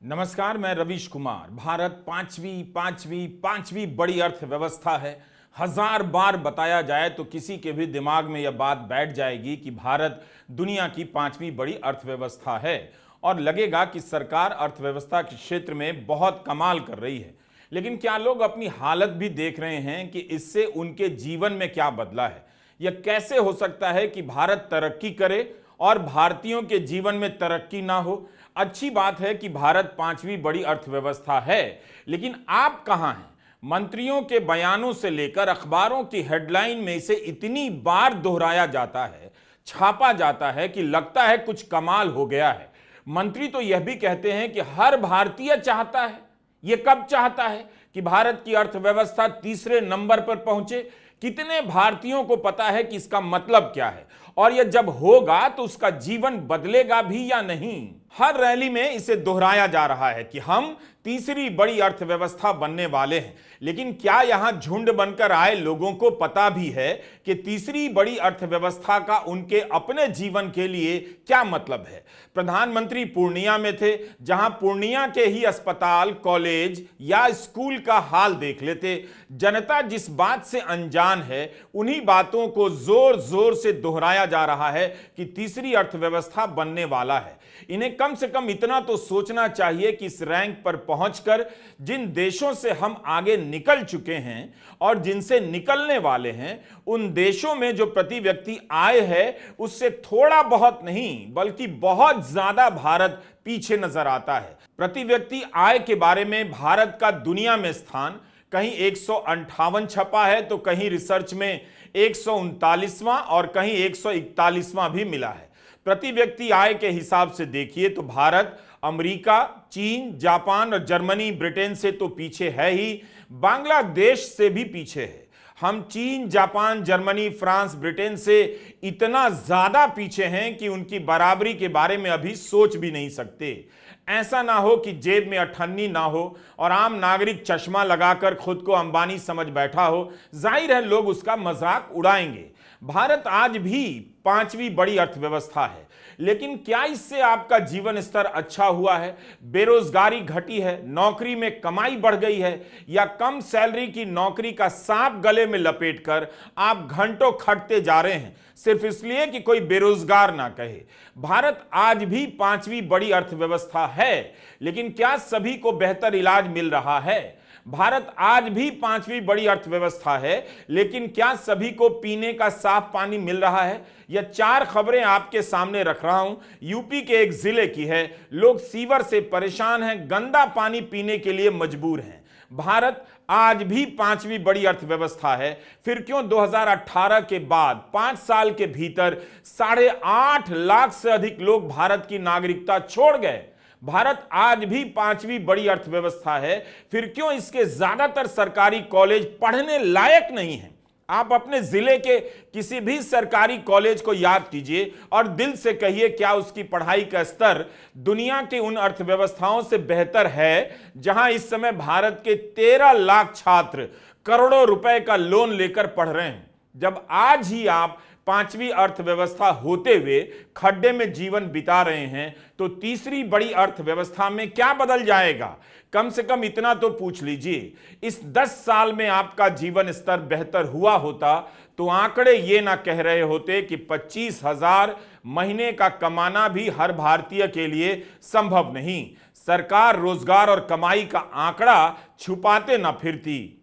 नमस्कार, मैं रवीश कुमार। भारत पांचवी बड़ी अर्थव्यवस्था है। हजार बार बताया जाए तो किसी के भी दिमाग में यह बात बैठ जाएगी कि भारत दुनिया की पांचवी बड़ी अर्थव्यवस्था है और लगेगा कि सरकार अर्थव्यवस्था के क्षेत्र में बहुत कमाल कर रही है। लेकिन क्या लोग अपनी हालत भी देख रहे हैं कि इससे उनके जीवन में क्या बदला है? यह कैसे हो सकता है कि भारत तरक्की करे और भारतीयों के जीवन में तरक्की ना हो? अच्छी बात है कि भारत पांचवी बड़ी अर्थव्यवस्था है, लेकिन आप कहां हैं? मंत्रियों के बयानों से लेकर अखबारों की हेडलाइन में इसे इतनी बार दोहराया जाता है, छापा जाता है कि लगता है कुछ कमाल हो गया है। मंत्री तो यह भी कहते हैं कि हर भारतीय चाहता है। यह कब चाहता है कि भारत की अर्थव्यवस्था तीसरे नंबर पर पहुंचे? कितने भारतीयों को पता है कि इसका मतलब क्या है और यह जब होगा तो उसका जीवन बदलेगा भी या नहीं? हर रैली में इसे दोहराया जा रहा है कि हम तीसरी बड़ी अर्थव्यवस्था बनने वाले हैं, लेकिन क्या यहां झुंड बनकर आए लोगों को पता भी है कि तीसरी बड़ी अर्थव्यवस्था का उनके अपने जीवन के लिए क्या मतलब है? प्रधानमंत्री पूर्णिया में थे, जहां पूर्णिया के ही अस्पताल, कॉलेज या स्कूल का हाल देख लेते। जनता जिस बात से अनजान है, उन्हीं बातों को जोर जोर से दोहराया जा रहा है कि तीसरी अर्थव्यवस्था बनने वाला है। इन्हें कम से कम इतना तो सोचना चाहिए कि इस रैंक पर पहुंचकर जिन देशों से हम आगे निकल चुके हैं और जिनसे निकलने वाले हैं, उन देशों में जो प्रति व्यक्ति आय है उससे थोड़ा बहुत नहीं बल्कि बहुत ज्यादा भारत पीछे नजर आता है। प्रति व्यक्ति आय के बारे में भारत का दुनिया में स्थान कहीं 158 छपा है तो कहीं रिसर्च में 139वां और कहीं 141वां भी मिला है। प्रति व्यक्ति आय के हिसाब से देखिए तो भारत अमेरिका, चीन, जापान और जर्मनी, ब्रिटेन से तो पीछे है ही, बांग्लादेश से भी पीछे है। हम चीन, जापान, जर्मनी, फ्रांस, ब्रिटेन से इतना ज्यादा पीछे हैं कि उनकी बराबरी के बारे में अभी सोच भी नहीं सकते। ऐसा ना हो कि जेब में अठन्नी ना हो और आम नागरिक चश्मा लगाकर खुद को अंबानी समझ बैठा हो। जाहिर है लोग उसका मजाक उड़ाएंगे। भारत आज भी पांचवी बड़ी अर्थव्यवस्था है, लेकिन क्या इससे आपका जीवन स्तर अच्छा हुआ है? बेरोजगारी घटी है, नौकरी में कमाई बढ़ गई है, या कम सैलरी की नौकरी का सांप गले में लपेटकर आप घंटों खटते जा रहे हैं सिर्फ इसलिए कि कोई बेरोजगार ना कहे? भारत आज भी पांचवी बड़ी अर्थव्यवस्था है, लेकिन क्या सभी को बेहतर इलाज मिल रहा है? भारत आज भी पांचवी बड़ी अर्थव्यवस्था है, लेकिन क्या सभी को पीने का साफ पानी मिल रहा है? यह चार खबरें आपके सामने रख रहा हूं। यूपी के एक जिले की है। लोग सीवर से परेशान हैं, गंदा पानी पीने के लिए मजबूर हैं। भारत आज भी पांचवी बड़ी अर्थव्यवस्था है, फिर क्यों 2018 के बाद 5 साल के भीतर 8.5 लाख से अधिक लोग भारत की नागरिकता छोड़ गए? भारत आज भी पांचवी बड़ी अर्थव्यवस्था है, फिर क्यों इसके ज्यादातर सरकारी कॉलेज पढ़ने लायक नहीं हैं? आप अपने जिले के किसी भी सरकारी कॉलेज को याद कीजिए और दिल से कहिए, क्या उसकी पढ़ाई का स्तर दुनिया की उन अर्थव्यवस्थाओं से बेहतर है जहां इस समय भारत के 13 लाख छात्र करोड़ों रुपए का लोन लेकर पढ़ रहे हैं? जब आज ही आप पांचवी अर्थव्यवस्था होते हुए खड्डे में जीवन बिता रहे हैं, तो तीसरी बड़ी अर्थव्यवस्था में क्या बदल जाएगा? कम से कम इतना तो पूछ लीजिए, इस 10 साल में आपका जीवन स्तर बेहतर हुआ होता तो आंकड़े ये ना कह रहे होते कि 25,000 महीने का कमाना भी हर भारतीय के लिए संभव नहीं। सरकार रोजगार और कमाई का आंकड़ा छुपाते ना फिरती।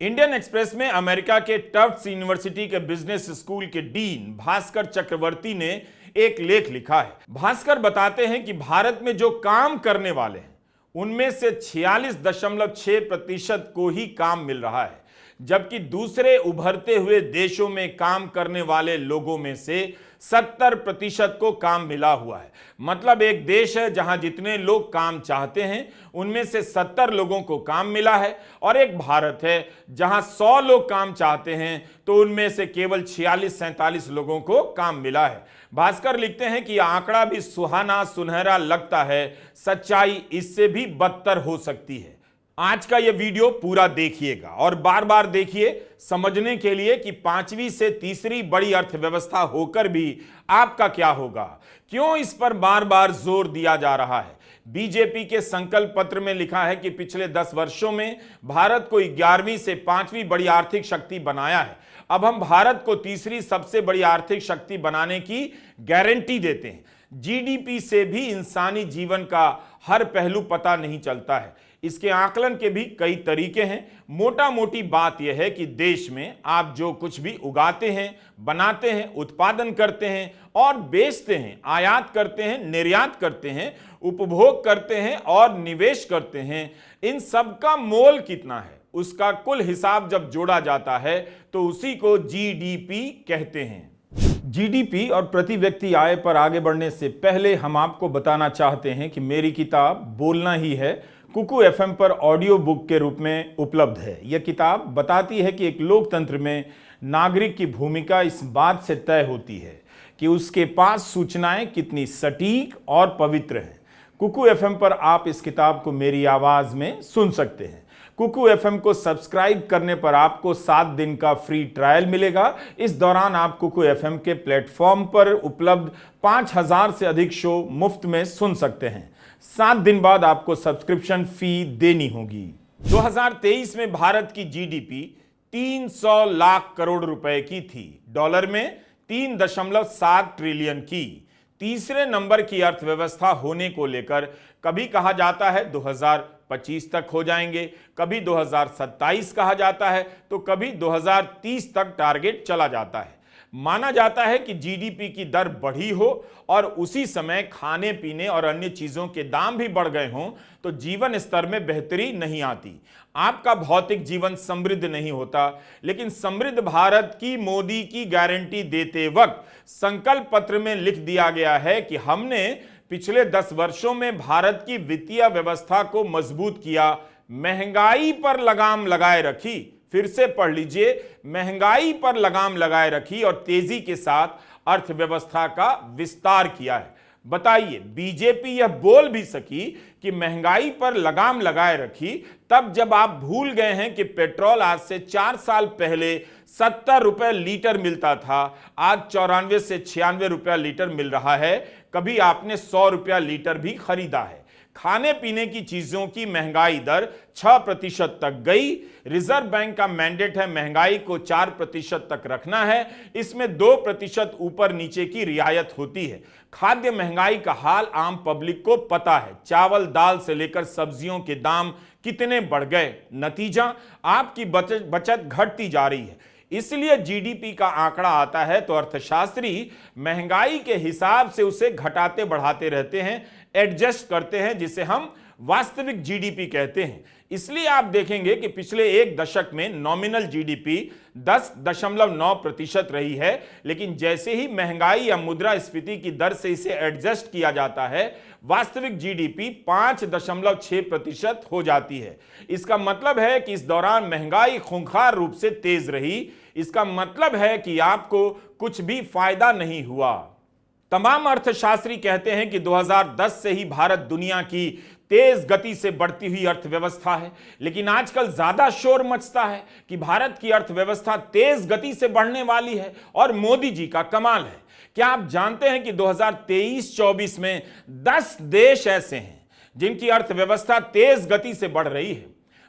इंडियन एक्सप्रेस में अमेरिका के टफ्ट्स यूनिवर्सिटी के बिजनेस स्कूल के डीन भास्कर चक्रवर्ती ने एक लेख लिखा है। भास्कर बताते हैं कि भारत में जो काम करने वाले हैं उनमें से 46.6% को ही काम मिल रहा है, जबकि दूसरे उभरते हुए देशों में काम करने वाले लोगों में से 70% को काम मिला हुआ है। मतलब एक देश है जहां जितने लोग काम चाहते हैं उनमें से 70 लोगों को काम मिला है, और एक भारत है जहां 100 लोग काम चाहते हैं तो उनमें से केवल 46-47 लोगों को काम मिला है। भास्कर लिखते हैं कि यह आंकड़ा भी सुहाना सुनहरा लगता है, सच्चाई इससे भी बदतर हो सकती है। आज का यह वीडियो पूरा देखिएगा और बार बार देखिए समझने के लिए कि पांचवी से तीसरी बड़ी अर्थव्यवस्था होकर भी आपका क्या होगा, क्यों इस पर बार बार जोर दिया जा रहा है। बीजेपी के संकल्प पत्र में लिखा है कि पिछले 10 वर्षों में भारत को 11वीं से 5वीं बड़ी आर्थिक शक्ति बनाया है। अब हम भारत को तीसरी सबसे बड़ी आर्थिक शक्ति बनाने की गारंटी देते हैं। जीडीपी से भी इंसानी जीवन का हर पहलू पता नहीं चलता है। इसके आकलन के भी कई तरीके हैं। मोटा मोटी बात यह है कि देश में आप जो कुछ भी उगाते हैं, बनाते हैं, उत्पादन करते हैं और बेचते हैं, आयात करते हैं, निर्यात करते हैं, उपभोग करते हैं और निवेश करते हैं, इन सब का मोल कितना है, उसका कुल हिसाब जब जोड़ा जाता है तो उसी को जीडीपी कहते हैं। जीडीपी और प्रति व्यक्ति आय पर आगे बढ़ने से पहले हम आपको बताना चाहते हैं कि मेरी किताब बोलना ही है कुकू एफएम पर ऑडियो बुक के रूप में उपलब्ध है। यह किताब बताती है कि एक लोकतंत्र में नागरिक की भूमिका इस बात से तय होती है कि उसके पास सूचनाएं कितनी सटीक और पवित्र हैं। कुकू एफएम पर आप इस किताब को मेरी आवाज में सुन सकते हैं। कुकू एफएम को सब्सक्राइब करने पर आपको 7 दिन का फ्री ट्रायल मिलेगा। इस दौरान आप कुकू एफएम के प्लेटफॉर्म पर उपलब्ध 5000 से अधिक शो मुफ्त में सुन सकते हैं। 7 दिन बाद आपको सब्सक्रिप्शन फी देनी होगी। 2023 में भारत की जीडीपी 300 लाख करोड़ रुपए की थी, डॉलर में 3.7 ट्रिलियन की। तीसरे नंबर की अर्थव्यवस्था होने को लेकर कभी कहा जाता है 2025 तक हो जाएंगे, कभी 2027 कहा जाता है तो कभी 2030 तक टारगेट चला जाता है। माना जाता है कि जीडीपी की दर बढ़ी हो और उसी समय खाने पीने और अन्य चीजों के दाम भी बढ़ गए हों तो जीवन स्तर में बेहतरी नहीं आती। आपका भौतिक जीवन समृद्ध नहीं होता, लेकिन समृद्ध भारत की मोदी की गारंटी देते वक्त संकल्प पत्र में लिख दिया गया है कि हमने पिछले 10 वर्षों में भारत की वित्तीय व्यवस्था को मजबूत किया, महंगाई पर लगाम लगाए रखी। फिर से पढ़ लीजिए, महंगाई पर लगाम लगाए रखी और तेजी के साथ अर्थव्यवस्था का विस्तार किया है। बताइए, बीजेपी यह बोल भी सकी कि महंगाई पर लगाम लगाए रखी तब जब आप भूल गए हैं कि पेट्रोल आज से 4 साल पहले 70 रुपए लीटर मिलता था, आज 94 से 96 रुपया लीटर मिल रहा है। कभी आपने 100 रुपया लीटर भी खरीदा है। खाने पीने की चीजों की महंगाई दर 6% तक गई। रिजर्व बैंक का मैंडेट है महंगाई को 4% तक रखना है, इसमें 2% ऊपर नीचे की रियायत होती है। खाद्य महंगाई का हाल आम पब्लिक को पता है, चावल दाल से लेकर सब्जियों के दाम कितने बढ़ गए। नतीजा, आपकी बचत घटती जा रही है। इसलिए जीडीपी का आंकड़ा आता है तो अर्थशास्त्री महंगाई के हिसाब से उसे घटाते बढ़ाते रहते हैं, एडजस्ट करते हैं, जिसे हम वास्तविक जीडीपी कहते हैं। इसलिए आप देखेंगे कि पिछले एक दशक में नॉमिनल जीडीपी 10.9% रही है, लेकिन जैसे ही महंगाई या मुद्रास्फीति की दर से इसे एडजस्ट किया जाता है, वास्तविक जीडीपी 5.6% हो जाती है। इसका मतलब है कि इस दौरान महंगाई खूंखार रूप से तेज रही। इसका मतलब है कि आपको कुछ भी फायदा नहीं हुआ। तमाम अर्थशास्त्री कहते हैं कि 2010 से ही भारत दुनिया की तेज गति से बढ़ती हुई अर्थव्यवस्था है, लेकिन आजकल ज्यादा शोर मचता है कि भारत की अर्थव्यवस्था तेज गति से बढ़ने वाली है और मोदी जी का कमाल है। क्या आप जानते हैं कि 2023-24 में 10 देश ऐसे हैं जिनकी अर्थव्यवस्था तेज गति से बढ़ रही है?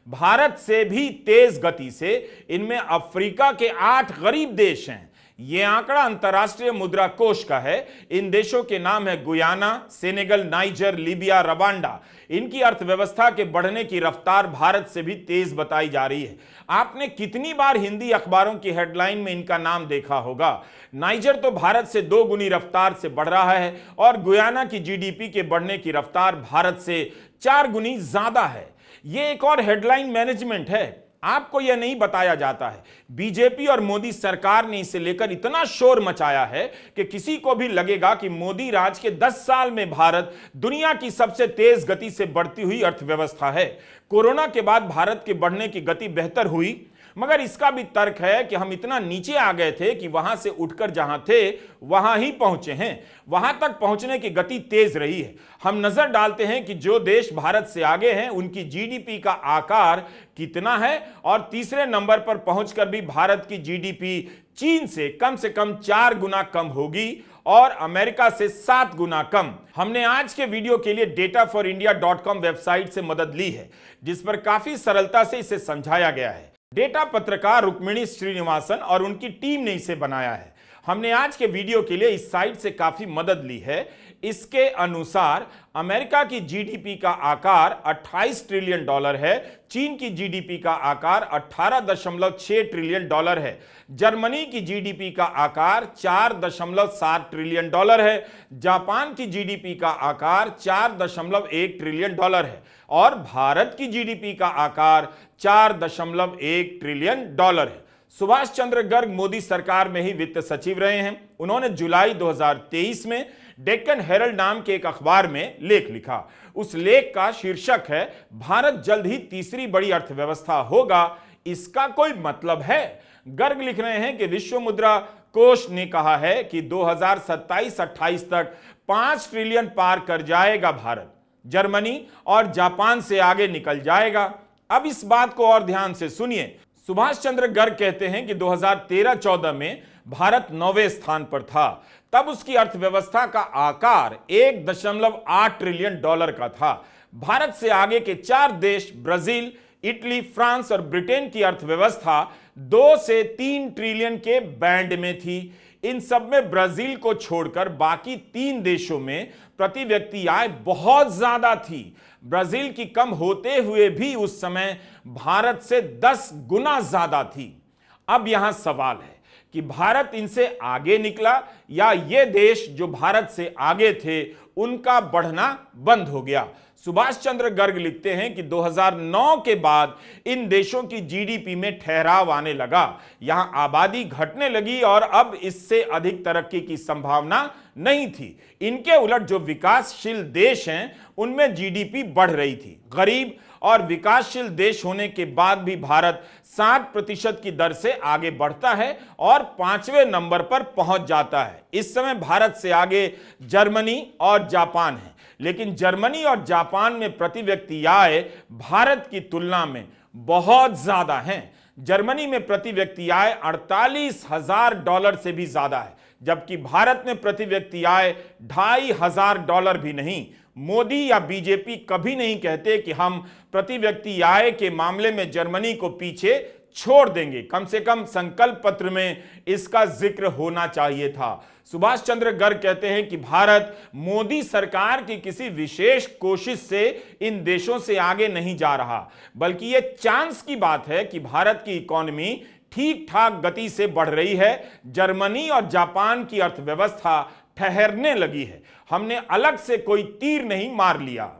भारत से भी तेज गति से इनमें अफ्रीका के 8 गरीब देश हैं। यह आंकड़ा अंतर्राष्ट्रीय मुद्रा कोष का है। इन देशों के नाम है Guyana, Senegal, niger, Libya, Rwanda. इनकी अर्थव्यवस्था के बढ़ने की रफ्तार भारत से भी तेज बताई जा रही है। आपने कितनी बार हिंदी अखबारों की हेडलाइन में इनका नाम देखा होगा। नाइजर तो भारत से 2 गुनी रफ्तार से बढ़ रहा है और गुयाना की जीडीपी के बढ़ने की रफ्तार भारत से 4 गुनी ज्यादा है। यह एक और हेडलाइन मैनेजमेंट है, आपको यह नहीं बताया जाता है। बीजेपी और मोदी सरकार ने इसे लेकर इतना शोर मचाया है कि किसी को भी लगेगा कि मोदी राज के 10 साल में भारत दुनिया की सबसे तेज गति से बढ़ती हुई अर्थव्यवस्था है। कोरोना के बाद भारत के बढ़ने की गति बेहतर हुई, मगर इसका भी तर्क है कि हम इतना नीचे आ गए थे कि वहां से उठकर जहां थे वहां ही पहुंचे हैं। वहां तक पहुंचने की गति तेज रही है। हम नजर डालते हैं कि जो देश भारत से आगे हैं उनकी जीडीपी का आकार कितना है और तीसरे नंबर पर पहुंचकर भी भारत की जीडीपी चीन से कम 4 गुना कम होगी और अमेरिका से 7 गुना कम। हमने आज के वीडियो के लिए dataforindia.com वेबसाइट से मदद ली है, जिस पर काफी सरलता से इसे समझाया गया है। डेटा पत्रकार रुक्मिणी श्रीनिवासन और उनकी टीम ने इसे बनाया है। हमने आज के वीडियो के लिए इस साइट से काफी मदद ली है। इसके अनुसार अमेरिका की जीडीपी का आकार 28 ट्रिलियन डॉलर है, चीन की जीडीपी का आकार 18.6 ट्रिलियन डॉलर है, जर्मनी की जीडीपी का आकार 4.7 ट्रिलियन डॉलर है, जापान की जीडीपी का आकार 4.1 ट्रिलियन डॉलर है और भारत की जीडीपी का आकार 4.1 ट्रिलियन डॉलर है। सुभाष चंद्र गर्ग मोदी सरकार में ही वित्त सचिव रहे हैं। उन्होंने जुलाई 2023 में डेक्कन हेरल्ड नाम के एक अखबार में लेख लिखा। उस लेख का शीर्षक है, भारत जल्द ही तीसरी बड़ी अर्थव्यवस्था होगा, इसका कोई मतलब है। गर्ग लिख रहे हैं कि विश्व मुद्रा कोष ने कहा है कि 2027-28 तक 5 ट्रिलियन पार कर जाएगा भारत, जर्मनी और जापान से आगे निकल जाएगा। अब इस बात को और ध्यान से सुनिए। सुभाष चंद्र गर्ग कहते हैं कि 2013-14 में भारत 9वें स्थान पर था। तब उसकी अर्थव्यवस्था का आकार 1.8 ट्रिलियन डॉलर का था। भारत से आगे के 4 देश ब्राजील, इटली, फ्रांस और ब्रिटेन की अर्थव्यवस्था 2 से 3 ट्रिलियन के बैंड में थी। इन सब में ब्राजील को छोड़कर बाकी 3 देशों में प्रति व्यक्ति आय बहुत ज्यादा थी। ब्राजील की कम होते हुए भी उस समय भारत से 10 गुना ज्यादा थी। अब यहां सवाल है कि भारत इनसे आगे निकला या ये देश जो भारत से आगे थे उनका बढ़ना बंद हो गया। सुभाष चंद्र गर्ग लिखते हैं कि 2009 के बाद इन देशों की जीडीपी में ठहराव आने लगा, यहां आबादी घटने लगी और अब इससे अधिक तरक्की की संभावना नहीं थी। इनके उलट जो विकासशील देश हैं उनमें जीडीपी बढ़ रही थी। गरीब और विकासशील देश होने के बाद भी भारत 7% की दर से आगे बढ़ता है और 5वें नंबर पर पहुंच जाता है। इस समय भारत से आगे जर्मनी और जापान है, लेकिन जर्मनी और जापान में प्रति व्यक्ति आय भारत की तुलना में बहुत ज्यादा है। जर्मनी में प्रति व्यक्ति आय 48,000 डॉलर से भी ज्यादा है, जबकि भारत में प्रति व्यक्ति आय 2,500 डॉलर भी नहीं। मोदी या बीजेपी कभी नहीं कहते कि हम प्रति व्यक्ति आय के मामले में जर्मनी को पीछे छोड़ देंगे। कम से कम संकल्प पत्र में इसका जिक्र होना चाहिए था। सुभाष चंद्र गर्ग कहते हैं कि भारत मोदी सरकार की किसी विशेष कोशिश से इन देशों से आगे नहीं जा रहा, बल्कि यह चांस की बात है कि भारत की इकोनॉमी ठीक ठाक गति से बढ़ रही है। जर्मनी और जापान की अर्थव्यवस्था ठहरने लगी है। हमने अलग से कोई तीर नहीं मार लिया।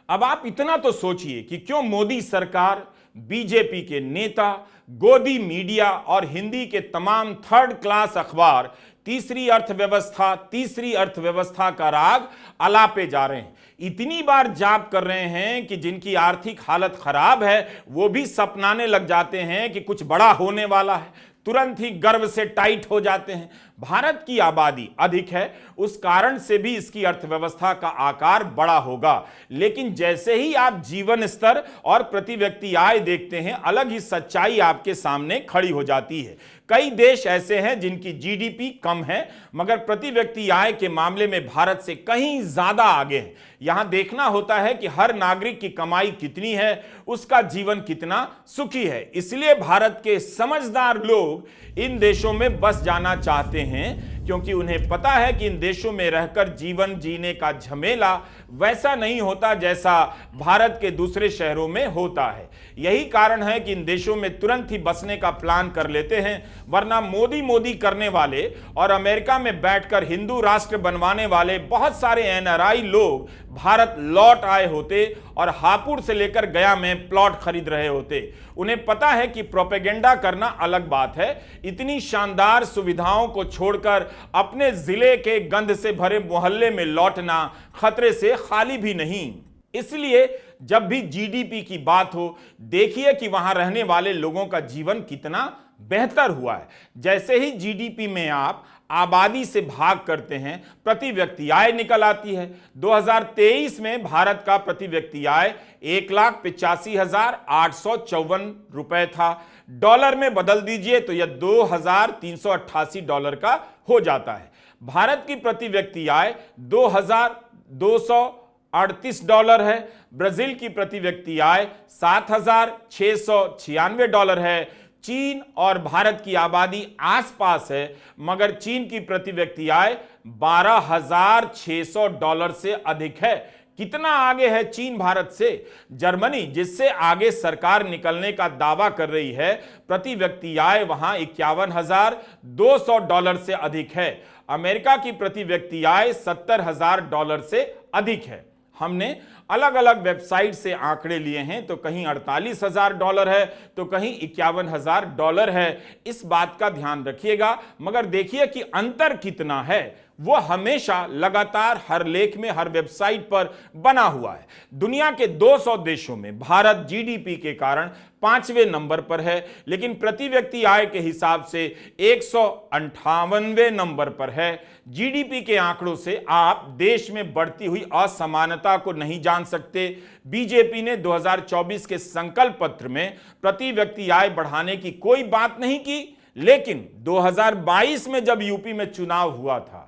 अब आप इतना तो सोचिए कि क्यों मोदी सरकार, बीजेपी के नेता, गोदी मीडिया और हिंदी के तमाम थर्ड क्लास अखबार तीसरी अर्थव्यवस्था का राग अलापे जा रहे हैं। इतनी बार जाप कर रहे हैं कि जिनकी आर्थिक हालत खराब है वो भी सपनाने लग जाते हैं कि कुछ बड़ा होने वाला है, तुरंत ही गर्व से टाइट हो जाते हैं। भारत की आबादी अधिक है, उस कारण से भी इसकी अर्थव्यवस्था का आकार बड़ा होगा, लेकिन जैसे ही आप जीवन स्तर और प्रति व्यक्ति आय देखते हैं, अलग ही सच्चाई आपके सामने खड़ी हो जाती है। कई देश ऐसे हैं जिनकी जीडीपी कम है, मगर प्रति व्यक्ति आय के मामले में भारत से कहीं ज्यादा आगे है। यहां देखना होता है कि हर नागरिक की कमाई कितनी है, उसका जीवन कितना सुखी है। इसलिए भारत के समझदार लोग इन देशों में बस जाना चाहते हैं, क्योंकि उन्हें पता है कि इन देशों में रहकर जीवन जीने का झमेला वैसा नहीं होता जैसा भारत के दूसरे शहरों में होता है। यही कारण है कि इन देशों में तुरंत ही बसने का प्लान कर लेते हैं, वरना मोदी मोदी करने वाले और अमेरिका में बैठकर हिंदू राष्ट्र बनवाने वाले बहुत सारे एनआरआई लोग भारत लौट आए होते और हापुड़ से लेकर गया में प्लॉट खरीद रहे होते। उन्हें पता है कि प्रोपेगेंडा करना अलग बात है, इतनी शानदार सुविधाओं को छोड़कर अपने जिले के गंध से भरे मोहल्ले में लौटना खतरे से खाली भी नहीं। इसलिए जब भी जीडीपी की बात हो, देखिए कि वहां रहने वाले लोगों का जीवन कितना बेहतर हुआ है। जैसे ही जीडीपी में आप आबादी से भाग करते हैं, प्रति व्यक्ति आय निकल आती है। 2023 में भारत का प्रति व्यक्ति आय 1,85,854 रुपए था। डॉलर में बदल दीजिए तो यह $2,388 का हो जाता है। भारत की प्रति व्यक्ति आय $2,238 है। ब्राजील की प्रति व्यक्ति आय $7,696 है। चीन और भारत की आबादी आसपास है, मगर चीन की प्रति व्यक्ति आय $12,600 से अधिक है। कितना आगे है चीन भारत से? जर्मनी, जिससे आगे सरकार निकलने का दावा कर रही है, प्रति व्यक्ति आय वहां $51,200 से अधिक है। अमेरिका की प्रति व्यक्ति आय $70,000 से अधिक है। हमने अलग अलग वेबसाइट से आंकड़े लिए हैं, तो कहीं $48,000 है तो कहीं $51,000 है। इस बात का ध्यान रखिएगा, मगर देखिए कि अंतर कितना है, वो हमेशा लगातार हर लेख में, हर वेबसाइट पर बना हुआ है। दुनिया के 200 देशों में भारत जीडीपी के कारण 5वें नंबर पर है, लेकिन प्रति व्यक्ति आय के हिसाब से 158वें नंबर पर है। जीडीपी के आंकड़ों से आप देश में बढ़ती हुई असमानता को नहीं जान सकते। बीजेपी ने 2024 के संकल्प पत्र में प्रति व्यक्ति आय बढ़ाने की कोई बात नहीं की, लेकिन 2022 में जब यूपी में चुनाव हुआ था,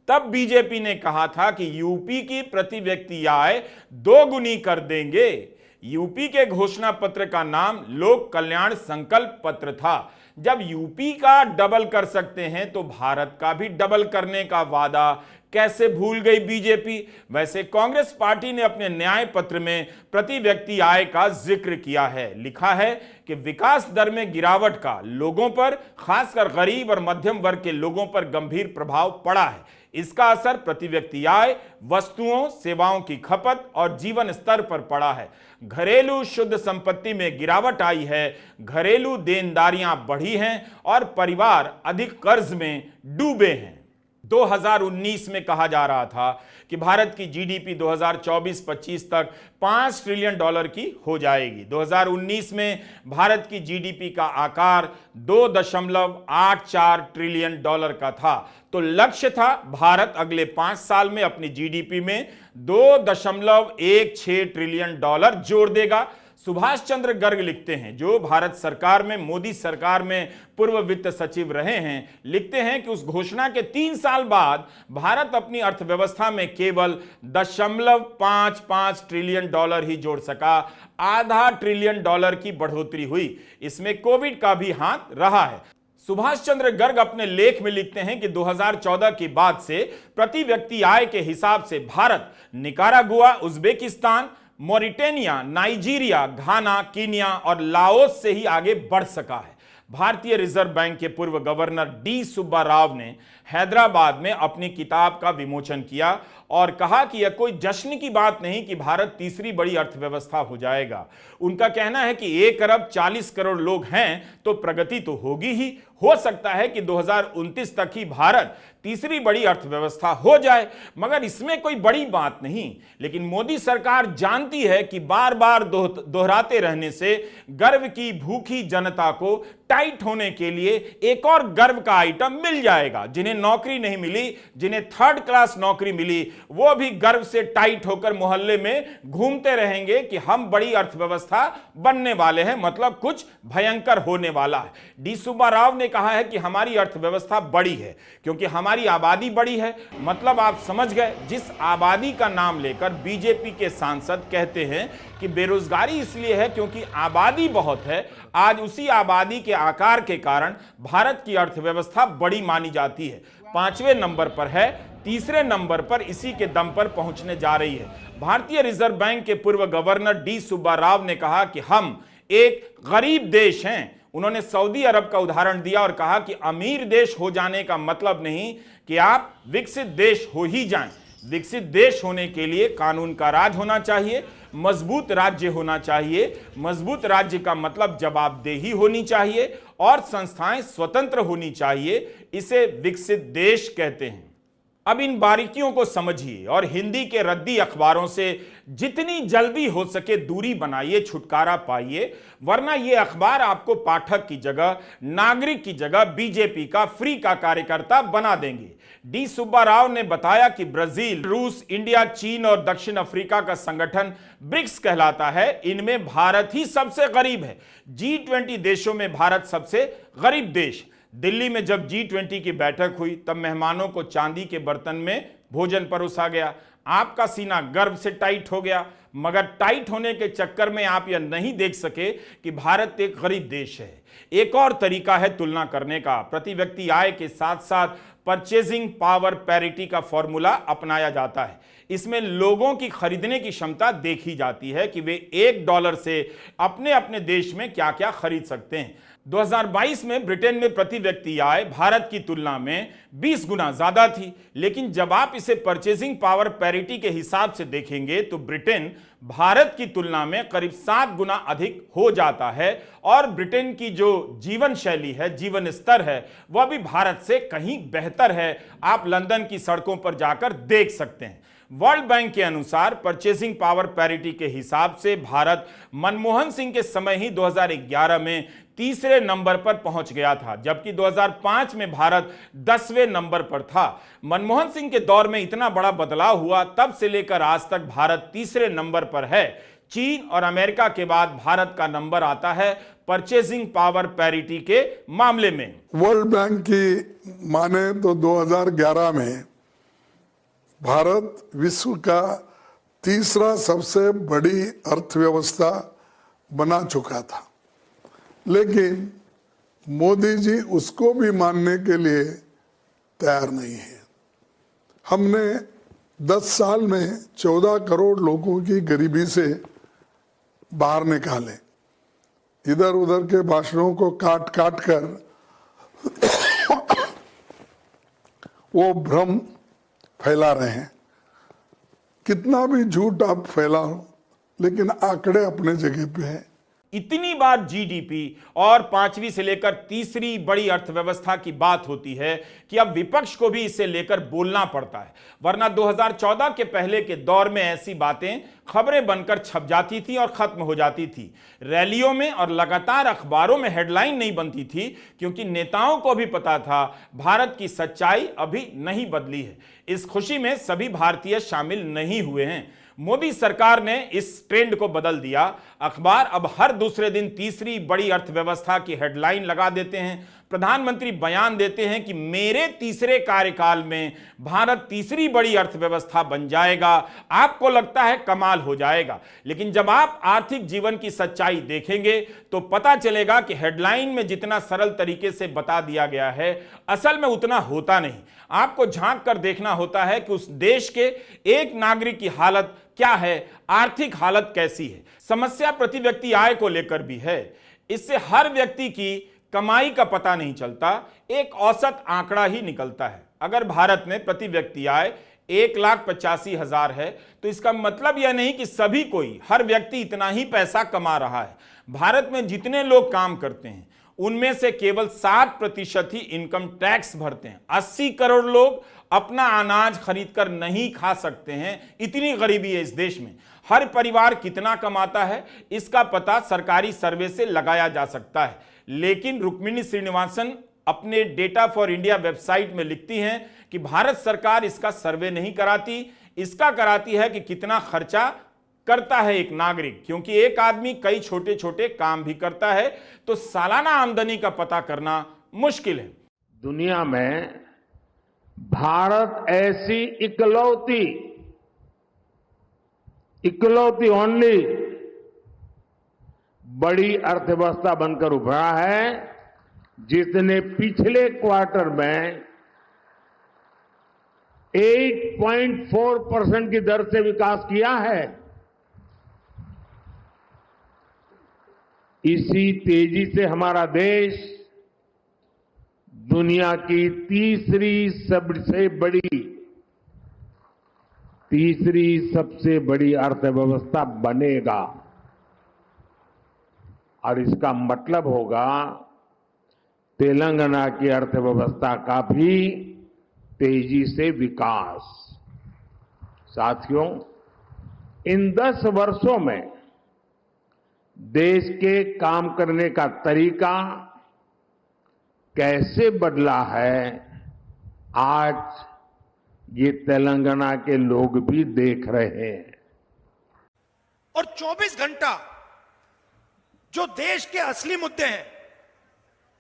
तब बीजेपी ने कहा था कि यूपी की प्रति व्यक्ति आय 2 गुनी कर देंगे। यूपी के घोषणा पत्र का नाम लोक कल्याण संकल्प पत्र था। जब यूपी का डबल कर सकते हैं तो भारत का भी डबल करने का वादा कैसे भूल गई बीजेपी? वैसे कांग्रेस पार्टी ने अपने न्याय पत्र में प्रति व्यक्ति आय का जिक्र किया है। लिखा है कि विकास दर में गिरावट का लोगों पर, खासकर गरीब और मध्यम वर्ग के लोगों पर गंभीर प्रभाव पड़ा है। इसका असर प्रति व्यक्ति आय, वस्तुओं, सेवाओं की खपत और जीवन स्तर पर पड़ा है। घरेलू शुद्ध संपत्ति में गिरावट आई है, घरेलू देनदारियां बढ़ी हैं और परिवार अधिक कर्ज में डूबे हैं। 2019 में कहा जा रहा था कि भारत की जीडीपी 2024-25 तक $5 ट्रिलियन की हो जाएगी। 2019 में भारत की जीडीपी का आकार $2.84 ट्रिलियन का था। तो लक्ष्य था भारत अगले 5 साल में अपनी जीडीपी में $2.16 ट्रिलियन जोड़ देगा। सुभाष चंद्र गर्ग लिखते हैं, जो भारत सरकार में, मोदी सरकार में पूर्व वित्त सचिव रहे हैं, लिखते हैं कि उस घोषणा के 3 साल बाद भारत अपनी अर्थव्यवस्था में केवल $0.55 ट्रिलियन ही जोड़ सका। $0.5 ट्रिलियन की बढ़ोतरी हुई। इसमें कोविड का भी हाथ रहा है। सुभाष चंद्र गर्ग अपने लेख में लिखते हैं कि 2014 के बाद से प्रति व्यक्ति आय के हिसाब से Bharat Nicaragua, Uzbekistan, Mauritania, Nigeria, Ghana, Kenya और लाओस से ही आगे बढ़ सका है। भारतीय रिजर्व बैंक के पूर्व गवर्नर डी सुब्बा राव ने हैदराबाद में अपनी किताब का विमोचन किया और कहा कि यह कोई जश्न की बात नहीं कि भारत तीसरी बड़ी अर्थव्यवस्था हो जाएगा। उनका कहना है कि 1 अरब 40 करोड़ लोग हैं तो प्रगति तो होगी ही। हो सकता है कि 2029 तक ही भारत तीसरी बड़ी अर्थव्यवस्था हो जाए, मगर इसमें कोई बड़ी बात नहीं। लेकिन मोदी सरकार जानती है कि बार बार दोहराते रहने से गर्व की भूखी जनता को टाइट होने के लिए एक और गर्व का आइटम मिल जाएगा। जिन्हें नौकरी नहीं मिली, जिन्हें 3rd क्लास नौकरी मिली, वो भी गर्व से टाइट होकर मोहल्ले में घूमते रहेंगे कि हम बड़ी अर्थव्यवस्था बनने वाले हैं, मतलब कुछ भयंकर होने वाला है। डी सुब्बा राव ने कहा है कि हमारी अर्थव्यवस्था बड़ी है क्योंकि हमारी आबादी बड़ी है। मतलब आप समझ गए, जिस आबादी का नाम लेकर बीजेपी के सांसद कहते हैं कि बेरोजगारी इसलिए है क्योंकि आबादी बहुत है, आज उसी आबादी के आकार के कारण भारत की अर्थव्यवस्था बड़ी मानी जाती है। 5वें नंबर पर है, तीसरे नंबर पर इसी के दम पर पहुंचने जा रही है। भारतीय रिजर्व बैंक के पूर्व गवर्नर डी सुब्बा राव ने कहा कि हम एक गरीब देश हैं। उन्होंने सऊदी अरब का उदाहरण दिया और कहा कि अमीर देश हो जाने का मतलब नहीं कि आप विकसित देश हो ही जाएं। विकसित देश होने के लिए कानून का राज होना चाहिए, मजबूत राज्य होना चाहिए। मजबूत राज्य का मतलब जवाबदेही होनी चाहिए और संस्थाएं स्वतंत्र होनी चाहिए। इसे विकसित देश कहते हैं। अब इन बारीकियों को समझिए और हिंदी के रद्दी अखबारों से जितनी जल्दी हो सके दूरी बनाइए, छुटकारा पाइए, वरना ये अखबार आपको पाठक की जगह, नागरिक की जगह बीजेपी का फ्री का कार्यकर्ता बना देंगे। डी सुब्बा राव ने बताया कि ब्राजील, रूस, इंडिया, चीन और दक्षिण अफ्रीका का संगठन ब्रिक्स कहलाता है। इनमें भारत ही सबसे गरीब है। G20 देशों में भारत सबसे गरीब देश। दिल्ली में जब G20 की बैठक हुई तब मेहमानों को चांदी के बर्तन में भोजन परोसा गया। आपका सीना गर्व से टाइट हो गया, मगर टाइट होने के चक्कर में आप यह नहीं देख सके कि भारत एक गरीब देश है। एक और तरीका है तुलना करने का। प्रति व्यक्ति आय के साथ साथ परचेजिंग पावर पैरिटी का फॉर्मूला अपनाया जाता है। इसमें लोगों की खरीदने की क्षमता देखी जाती है कि वे $1 से अपने अपने देश में क्या क्या खरीद सकते हैं। 2022 में ब्रिटेन में प्रति व्यक्ति आय भारत की तुलना में 20 गुना ज्यादा थी, लेकिन जब आप इसे परचेजिंग पावर पैरिटी के हिसाब से देखेंगे तो ब्रिटेन भारत की तुलना में करीब 7 गुना अधिक हो जाता है। और ब्रिटेन की जो जीवन शैली है, जीवन स्तर है, वह भी भारत से कहीं बेहतर है। आप लंदन की सड़कों पर जाकर देख सकते हैं। वर्ल्ड बैंक के अनुसार परचेसिंग पावर पैरिटी के हिसाब से भारत मनमोहन सिंह के समय ही 2011 में तीसरे नंबर पर पहुंच गया था, जबकि 2005 में भारत 10वें नंबर पर था। मनमोहन सिंह के दौर में इतना बड़ा बदलाव हुआ, तब से लेकर आज तक भारत तीसरे नंबर पर है। चीन और अमेरिका के बाद भारत का नंबर आता है परचेसिंग पावर पैरिटी के मामले में। वर्ल्ड बैंक की माने तो 2011 में भारत विश्व का तीसरा सबसे बड़ी अर्थव्यवस्था बना चुका था, लेकिन मोदी जी उसको भी मानने के लिए तैयार नहीं है। हमने 10 साल में 14 करोड़ लोगों की गरीबी से बाहर निकाले। इधर उधर के भाषणों को काट काट कर वो भ्रम फैला रहे हैं। कितना भी झूठ आप फैलाओ, लेकिन आंकड़े अपने जगह पे हैं। इतनी बार जीडीपी और 5वीं से लेकर तीसरी बड़ी अर्थव्यवस्था की बात होती है कि अब विपक्ष को भी इसे लेकर बोलना पड़ता है, वरना 2014 के पहले के दौर में ऐसी बातें खबरें बनकर छप जाती थी और खत्म हो जाती थी। रैलियों में और लगातार अखबारों में हेडलाइन नहीं बनती थी, क्योंकि नेताओं को भी पता था भारत की सच्चाई अभी नहीं बदली है। इस खुशी में सभी भारतीय शामिल नहीं हुए हैं। मोदी सरकार ने इस ट्रेंड को बदल दिया। अखबार अब हर दूसरे दिन तीसरी बड़ी अर्थव्यवस्था की हेडलाइन लगा देते हैं। प्रधानमंत्री बयान देते हैं कि मेरे तीसरे कार्यकाल में भारत तीसरी बड़ी अर्थव्यवस्था बन जाएगा। आपको लगता है कमाल हो जाएगा, लेकिन जब आप आर्थिक जीवन की सच्चाई देखेंगे तो पता चलेगा कि हेडलाइन में जितना सरल तरीके से बता दिया गया है, असल में उतना होता नहीं। आपको झांक कर देखना होता है कि उस देश के एक नागरिक की हालत क्या है, आर्थिक हालत कैसी है। समस्या प्रति व्यक्ति आय को लेकर भी है। इससे हर व्यक्ति की कमाई का पता नहीं चलता, एक औसत आंकड़ा ही निकलता है। अगर भारत में प्रति व्यक्ति आय 1,85,000 है, तो इसका मतलब यह नहीं कि सभी कोई, हर व्यक्ति इतना ही पैसा कमा रहा है। भारत में जितने लोग काम करते हैं उनमें से केवल 7% ही इनकम टैक्स भरते हैं। 80 करोड़ लोग अपना अनाज खरीदकर नहीं खा सकते हैं, इतनी गरीबी है इस देश में। हर परिवार कितना कमाता है इसका पता सरकारी सर्वे से लगाया जा सकता है, लेकिन रुक्मिणी श्रीनिवासन अपने डेटा फॉर इंडिया वेबसाइट में लिखती हैं कि भारत सरकार इसका सर्वे नहीं कराती, इसका कराती है कि कितना खर्चा करता है एक नागरिक, क्योंकि एक आदमी कई छोटे छोटे काम भी करता है, तो सालाना आमदनी का पता करना मुश्किल है। दुनिया में भारत ऐसी इकलौती ओनली बड़ी अर्थव्यवस्था बनकर उभरा है जिसने पिछले क्वार्टर में 8.4% की दर से विकास किया है। इसी तेजी से हमारा देश दुनिया की तीसरी सबसे बड़ी अर्थव्यवस्था बनेगा, और इसका मतलब होगा तेलंगाना की अर्थव्यवस्था का भी तेजी से विकास। साथियों, इन 10 वर्षों में देश के काम करने का तरीका कैसे बदला है, आज ये तेलंगाना के लोग भी देख रहे हैं। और 24 घंटा जो देश के असली मुद्दे हैं,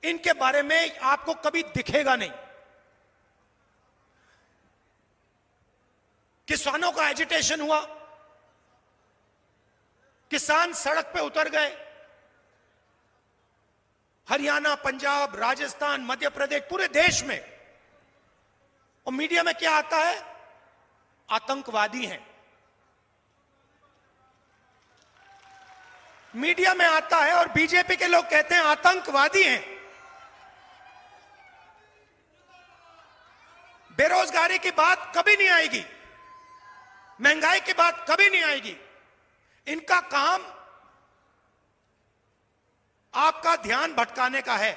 इनके बारे में आपको कभी दिखेगा नहीं। किसानों का एजिटेशन हुआ, किसान सड़क पे उतर गए। हरियाणा, पंजाब, राजस्थान, मध्य प्रदेश, पूरे देश में। और मीडिया में क्या आता है? आतंकवादी हैं। मीडिया में आता है और बीजेपी के लोग कहते हैं आतंकवादी हैं। बेरोजगारी की बात कभी नहीं आएगी, महंगाई की बात कभी नहीं आएगी। इनका काम आपका ध्यान भटकाने का है।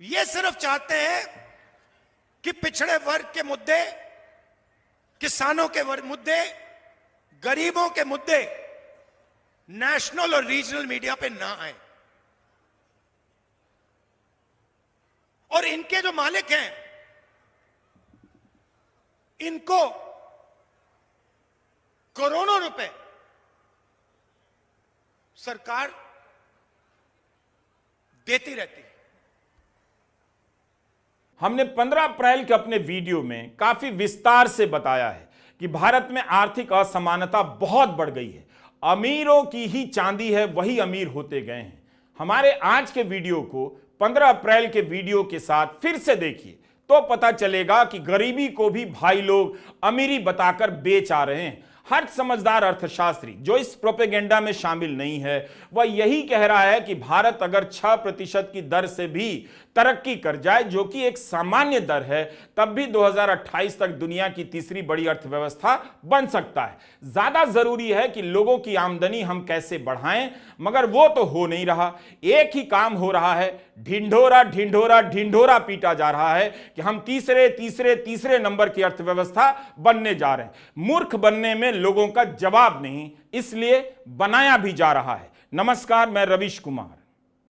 ये सिर्फ चाहते हैं कि पिछड़े वर्ग के मुद्दे, किसानों के मुद्दे, गरीबों के मुद्दे नेशनल और रीजनल मीडिया पे ना आए। और इनके जो मालिक हैं, इनको करोड़ों रुपए सरकार देती रहती है। हमने 15 अप्रैल के अपने वीडियो में काफी विस्तार से बताया है कि भारत में आर्थिक असमानता बहुत बढ़ गई है। अमीरों की ही चांदी है, वही अमीर होते गए हैं। हमारे आज के वीडियो को 15 अप्रैल के वीडियो के साथ फिर से देखिए तो पता चलेगा कि गरीबी को भी भाई लोग अमीरी बताकर बेच आ रहे हैं। हर समझदार अर्थशास्त्री जो इस प्रोपेगेंडा में शामिल नहीं है, वह यही कह रहा है कि भारत अगर 6% की दर से भी तरक्की कर जाए, जो कि एक सामान्य दर है, तब भी 2028 तक दुनिया की तीसरी बड़ी अर्थव्यवस्था बन सकता है। ज्यादा जरूरी है कि लोगों की आमदनी हम कैसे बढ़ाएं, मगर वो तो हो नहीं रहा। एक ही काम हो रहा है, ढिंढोरा ढिंढोरा ढिंढोरा पीटा जा रहा है कि हम तीसरे नंबर की अर्थव्यवस्था बनने जा रहे हैं। मूर्ख बनने में लोगों का जवाब नहीं, इसलिए बनाया भी जा रहा है। नमस्कार, मैं रवीश कुमार।